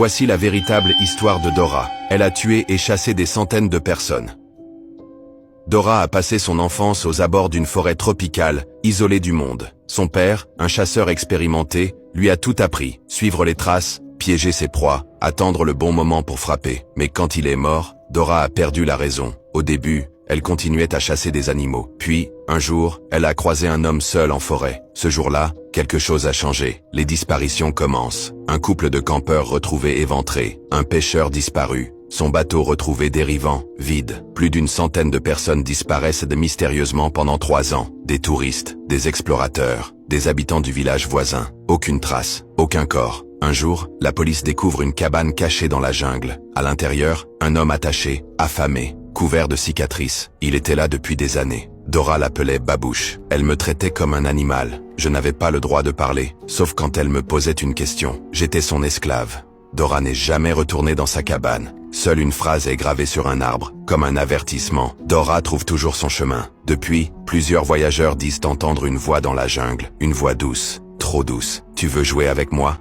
Voici la véritable histoire de Dora. Elle a tué et chassé des centaines de personnes. Dora a passé son enfance aux abords d'une forêt tropicale, isolée du monde. Son père, un chasseur expérimenté, lui a tout appris. Suivre les traces, piéger ses proies, attendre le bon moment pour frapper. Mais quand il est mort, Dora a perdu la raison. Au début, elle continuait à chasser des animaux. Puis, un jour, elle a croisé un homme seul en forêt. Ce jour-là, quelque chose a changé. Les disparitions commencent. Un couple de campeurs retrouvé éventré. Un pêcheur disparu. Son bateau retrouvé dérivant, vide. Plus d'une centaine de personnes disparaissent mystérieusement pendant 3 ans. Des touristes, des explorateurs, des habitants du village voisin. Aucune trace, aucun corps. Un jour, la police découvre une cabane cachée dans la jungle. À l'intérieur, un homme attaché, affamé, couvert de cicatrices. Il était là depuis des années. Dora l'appelait Babouche. Elle me traitait comme un animal. Je n'avais pas le droit de parler, sauf quand elle me posait une question. J'étais son esclave. Dora n'est jamais retournée dans sa cabane. Seule une phrase est gravée sur un arbre, comme un avertissement. Dora trouve toujours son chemin. Depuis, plusieurs voyageurs disent entendre une voix dans la jungle. Une voix douce, trop douce. Tu veux jouer avec moi ?